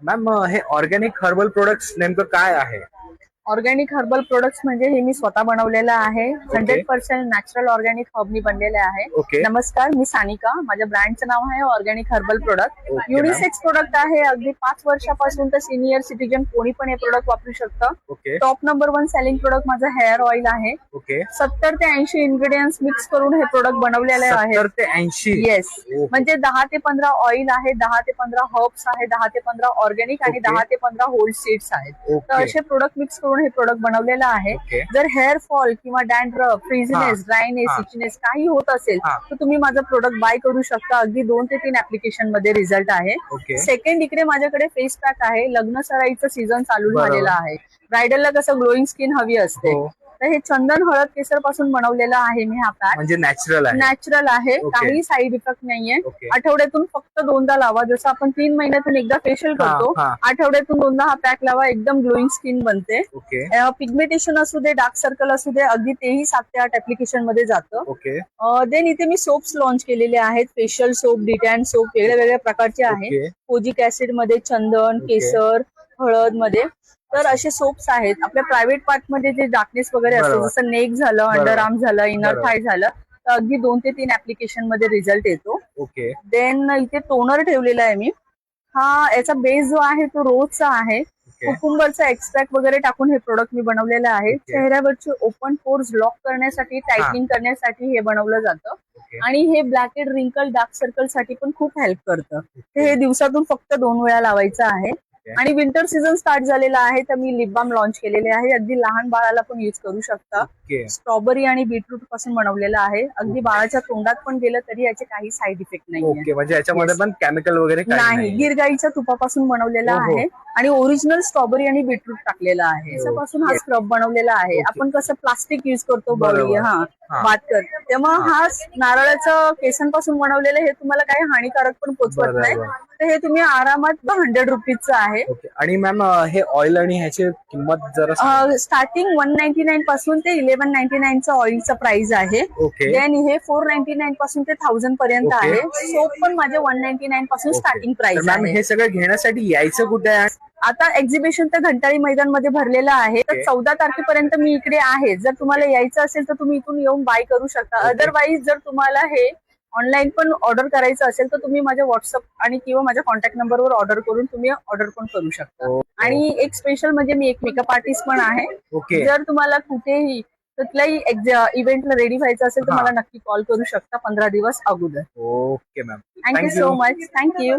Ma'am हे organic herbal products नेमकं काय आहे? ऑर्गॅनिक हर्बल प्रोडक्ट्स म्हणजे हे मी स्वतः बनवलेलं आहे. 100% नॅचरल ऑर्गॅनिक हर्बनी बनलेले आहे. ओके. नमस्कार, मी सानिका. माझ्या ब्रँडचं नाव आहे organic herbal product. Okay, unisex product आहे. अगदी 5 वर्षापासून तर सिनियर सिटीजन कोणी पण हे प्रोडक्ट वापरू शकतं. Okay. Top number 1 selling product माझं हेअर ऑइल आहे. ओके. 70 ते 80 इन्ग्रेडियंट्स मिक्स करून हे प्रोडक्ट बनवलेले आहे. 70 ते 80. येस, ओहो. म्हणजे 10 ते 15 ऑइल आहे, 10 ते 15 हर्ब्स आहे, 10 ते 15 ऑर्गॅनिक आणि ओके. 10 ते 15 होल सीड्स आहेत. तर ओके. असे प्रोडक्ट मिक्स करून हे प्रोडक्ट बनवलेलं आहे. ओके. जर हेअर फॉल किंवा डॅन्ड्रफ, फ्रीझनेस, ड्रायनेस, हा. इचनेस काही होत असेल हा. तर तुम्ही माझं प्रोडक्ट बाय करू शकता. अगदी 2 ते 3 ऍप्लिकेशन मध्ये रिझल्ट आहे. ओके. सेकंड, इकडे माझ्याकडे फेस पॅक आहे. लग्न सराईचं सीझन चालू बरोबर. झालेलं आहे. ब्रायडलला कसं ग्लोईंग स्किन हवी असते, हो. तर हे चंदन हळद केसर पासून बनवलेलं आहे मी हा पॅक. म्हणजे नॅचरल आहे. नॅचरल आहे, ओके. काही साईड इफेक्ट नाहीये. ओके. आठवड्यातून फक्त 2दा लावा. जसं आपण 3 महिन्यातून एकदा फेशियल हा, करतो, हा. आठवड्यातून 2दा हा पॅक लावा. एकदम ग्लोईंग स्किन बनते. ओके. पिगमेंटेशन असू दे, डार्क सर्कल असू दे, अगदी तेही 7 ते 8 ऍप्लिकेशन मध्ये जातं. ओके. देन इथे मी सोप्स लॉन्च केलेले आहेत. फेशियल सोप, डिटॅन सोप वेगळ्या वेगळ्या प्रकारचे आहेत. ओके. कोजिक ऍसिड मध्ये, चंदन, ओके. केसर, हळद मध्ये. तर असे सोप्स आहेत. आपल्या प्रायव्हेट पार्ट मध्ये जे डार्कनेस वगैरे असतो, बरोबर. जसं नेक झालं, बरोबर. अंडर आर्म झालं, इनर बरोबर. थाय झालं, तर अगदी 2 ते 3 ऍप्लिकेशन मध्ये रिझल्ट येतो. ओके. देन इथे टोनर ठेवलेला आहे मी. हा याचा बेस जो आहे तो रोजचा आहे. ओके. कुकुंबरचा एक्स्ट्रॅक्ट वगैरे टाकून हे प्रोडक्ट मी बनवलेलं आहे. ओके. चेहऱ्यावरचे ओपन पोर्स लॉक करण्यासाठी, टाइटनिंग करण्यासाठी हे बनवलं जातं. ओके. आणि हे ब्लॅक हेड, रिंकल, डार्क सर्कल साठी पण खूप हेल्प करतं. तर हे दिवसातून फक्त 2 वेळा लावायचं आहे. ओके. आणि विंटर सीझन स्टार्ट झालेला आहे, तर मी लिप बाम लॉन्च केलेले आहे. अगदी लहान बाळाला पण युज करू शकता. ओके. स्ट्रॉबेरी आणि बीटरूट पासून बनवलेलं आहे. अगदी बाळाच्या तोंडात पण गेलं तरी याचे काही साईड इफेक्ट नाहीये. ओके. म्हणजे याच्यामध्ये पण केमिकल वगैरे काही नाही, नाही. गिर गाईच्या तुपापासून बनवलेला ओहो. आहे आणि ओरिजिनल स्ट्रॉबेरी आणि बीटरूट टाकलेला आहे. याच्यापासून हा स्क्रब बनवलेला आहे. ओके. आपण कसं प्लास्टिक युज करतो बॉडी बरोबर. हा. बात कर, तेव्हा हा नारळाचं केसांपासून बनवलेलं हे तुम्हाला काही हानिकारक पण पोचवत नाही. बरोबर. तर हे तुम्ही आरामात 100 रुपीजचं आहे. ओके. आणि मॅम हे ऑइल आणि ह्याची किंमत जरा सांगा. स्टार्टिंग 199 पासून ते 1199 चं ऑइलचं प्राइस आहे. ओके. देन हे 499 पासून ते 1000 पर्यंत ओके. आहे. सोप पण माझे 199 पासून ओके. स्टार्टिंग तर प्राइस मॅम आहे. हे सगळं घेण्यासाठी यायचं कुठे आहे? आता एक्झिबिशन तर घंटाळी मैदान मध्ये भरलेलं आहे. तर ओके. 14 तारखेपर्यंत मी इकडे आहे. जर तुम्हाला यायचं असेल तर तुम्ही इथून येऊन बाय करू शकता. ओके. अदरवाईज जर तुम्हाला हे ऑनलाईन पण ऑर्डर करायचं असेल तर तुम्ही माझ्या व्हॉट्सअप आणि किंवा माझ्या कॉन्टॅक्ट नंबरवर ऑर्डर करून तुम्ही ऑर्डर पण करू शकता. ओके. आणि एक स्पेशल म्हणजे मी एक मेकअप आर्टिस्ट पण आहे. ओके. जर तुम्हाला कुठेही कुठल्याही इव्हेंटला रेडी व्हायचं असेल तर हा. मला नक्की कॉल करू शकता 15 दिवस अगोदर. Okay ma'am. Thank you so much. Thank you.